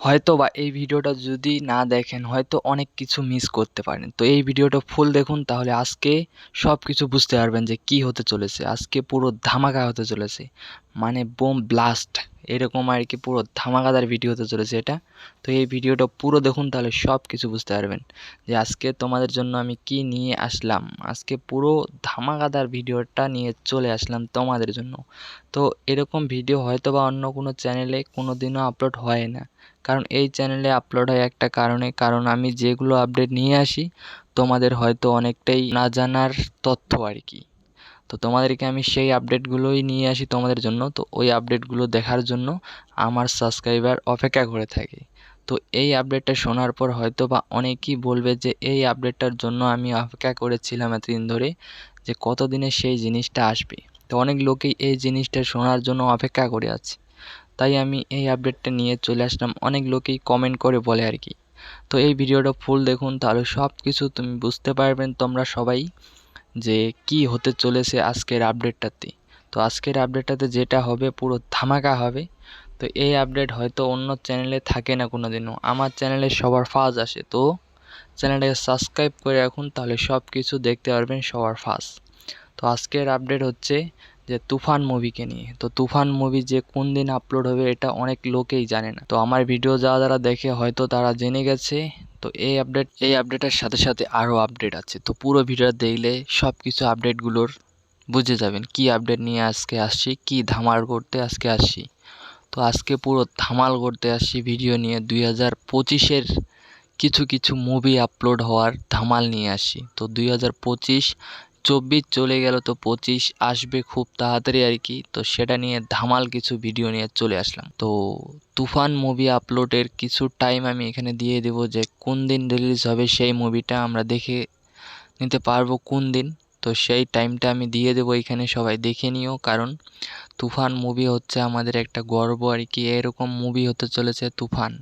হয়তোবা এই ভিডিওটা যদি না দেখেন হয়তো অনেক কিছু মিস করতে পারেন। তো এই ভিডিওটা ফুল দেখুন, তাহলে আজকে সব কিছু বুঝতে পারবেন যে কি হতে চলেছে। আজকে পুরো ধামাকা হতে চলেছে, মানে বোম ব্লাস্ট এরকম আর কি, পুরো ধামাকাদার ভিডিও হতে চলেছে এটা। তো এই ভিডিওটা পুরো দেখুন, তাহলে সব কিছু বুঝতে পারবেন যে আজকে তোমাদের জন্য আমি কি নিয়ে আসলাম। আজকে পুরো ধামাকাদার ভিডিওটা নিয়ে চলে আসলাম তোমাদের জন্য। তো এরকম ভিডিও হয়তোবা অন্য কোনো চ্যানেলে কোনো দিনও আপলোড হয় না, কারণ এই চ্যানেলে আপলোড হয় একটা কারণে, কারণ আমি যেগুলো আপডেট নিয়ে আসি তোমাদের হয়তো অনেকটাই না জানার তথ্য আর কি। তো তোমাদেরকে আমি সেই আপডেটগুলোই নিয়ে আসি তোমাদের জন্য। তো ওই আপডেটগুলো দেখার জন্য আমার সাবস্ক্রাইবার অপেক্ষা করে থাকে। তো এই আপডেটটা শোনার পর হয়তো বা অনেকেই বলবে যে এই আপডেটটার জন্য আমি অপেক্ষা করেছিলাম এতদিন ধরে, যে কতদিনে সেই জিনিসটা আসবে। তো অনেক লোকেই এই জিনিসটা শোনার জন্য অপেক্ষা করে আছে, তাই আমি এই আপডেটটা নিয়ে চলে আসলাম। অনেক লোকেই কমেন্ট করে বলে আর কি। তো এই ভিডিওটা ফুল দেখুন, তাহলে সব কিছু তুমি বুঝতে পারবেন তোমরা সবাই যে কি হতে চলেছে আজকের আপডেটটাতে। তো আজকের আপডেটটাতে যেটা হবে পুরো ধামাকা হবে। তো এই আপডেট হয়তো অন্য চ্যানেলে থাকে না কোনো দিনও, আমার চ্যানেলে সবার ফার্স্ট আসে। তো চ্যানেলটাকে সাবস্ক্রাইব করে রাখুন, তাহলে সব কিছু দেখতে পারবেন সবার ফার্স্ট। তো আজকের আপডেট হচ্ছে যে তুফান মুভিকে নিয়ে। তো তুফান মুভি যে কোন দিন আপলোড হবে এটা অনেক লোকেই জানে না। তো আমার ভিডিও যারা যারা দেখে হয়তো তারা জেনে গেছে। তো এই আপডেটের সাথে সাথে আরও আপডেট আছে। তো পুরো ভিডিও দেখলে সব কিছু আপডেটগুলোর বুঝে যাবেন কি আপডেট নিয়ে আজকে আসছি, কি ধামাল করতে আজকে আসছি। তো আজকে পুরো ধামাল করতে আসছি ভিডিও নিয়ে 2025-এর কিছু কিছু মুভি আপলোড হওয়ার ধামাল নিয়ে আসি। তো 2025, 24 চলে গেল, তো 25 আসবে খুব তাড়াতাড়ি আর কি। তো সেটা নিয়ে ধামাল কিছু ভিডিও নিয়ে চলে আসলাম। তো তুফান মুভি আপলোডের কিছু টাইম আমি এখানে দিয়ে দেবো, যে কোন দিন রিলিজ হবে সেই মুভিটা আমরা দেখে নিতে পারবো কোন দিন। তো সেই টাইমটা আমি দিয়ে দেবো এখানে, সবাই দেখে নিও। কারণ তুফান মুভি হচ্ছে আমাদের একটা গর্ব আর কি, এরকম মুভি হতে চলেছে তুফান।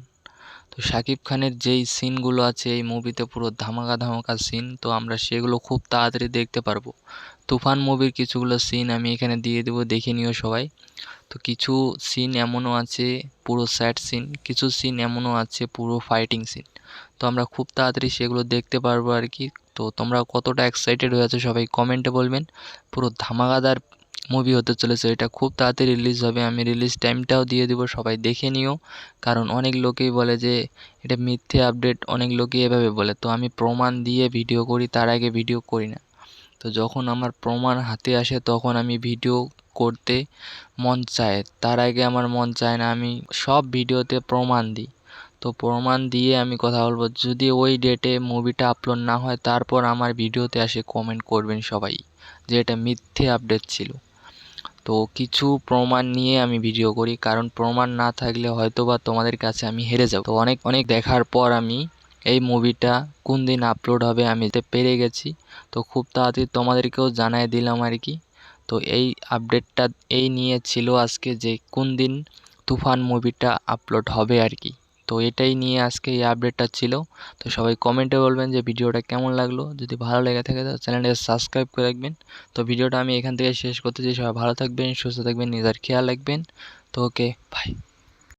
তো শাকিব খানের যেই সিনগুলো আছে এই মুভিতে পুরো ধামাকা ধামাকা সিন, তো আমরা সেগুলো খুব তাড়াতাড়ি দেখতে পারবো। তুফান মুভির কিছুগুলো সিন আমি এখানে দিয়ে দেবো, দেখে নিও সবাই। তো কিছু সিন এমনও আছে পুরো স্যাড সিন, কিছু সিন এমনও আছে পুরো ফাইটিং সিন। তো আমরা খুব তাড়াতাড়ি সেগুলো দেখতে পারবো আর কি। তো তোমরা কতটা এক্সাইটেড হয়ে আছো সবাই কমেন্টে বলবেন। পুরো ধামাকাদার মুভি হতে চলেছে এটা, খুব তাড়াতাড়ি রিলিজ হবে। আমি রিলিজ টাইমটাও দিয়ে দেবো, সবাই দেখে নিও। কারণ অনেক লোকেই বলে যে এটা মিথ্যে আপডেট, অনেক লোকই এভাবে বলে। তো আমি প্রমাণ দিয়ে ভিডিও করি, তার আগে ভিডিও করি না। তো যখন আমার প্রমাণ হাতে আসে তখন আমি ভিডিও করতে মন চায়, তার আগে আমার মন চায় না। আমি সব ভিডিওতে প্রমাণ দিই। তো প্রমাণ দিয়ে আমি কথা বলবো, যদি ওই ডেটে মুভিটা আপলোড না হয় তারপর আমার ভিডিওতে আসে কমেন্ট করবেন সবাই যে এটা মিথ্যে আপডেট ছিল। তো কিছু প্রমাণ নিয়ে আমি ভিডিও করি, কারণ প্রমাণ না থাকলে হয়তোবা তোমাদের কাছে আমি হেরে যাব। তো অনেক অনেক দেখার পর আমি এই মুভিটা কোন দিন আপলোড হবে আমি পেরে গেছি। তো খুব তাড়াতাড়ি তোমাদেরকেও জানাই দিলাম আর কি। তো এই আপডেটটা এই নিয়ে ছিল আজকে, যে কোন দিন তুফান মুভিটা আপলোড হবে আর কি। তো এটাই নিয়ে আজকে এই আপডেটটা ছিল। তো সবাই কমেন্টে বলবেন যে ভিডিওটা কেমন লাগলো। যদি ভালো লেগে থাকে তো চ্যানেলটাকে সাবস্ক্রাইব করে রাখবেন। তো ভিডিওটা আমি এখান থেকে শেষ করতে চাই। সবাই ভালো থাকবেন, সুস্থ থাকবেন, নিজের খেয়াল রাখবেন। তো ওকে, বাই।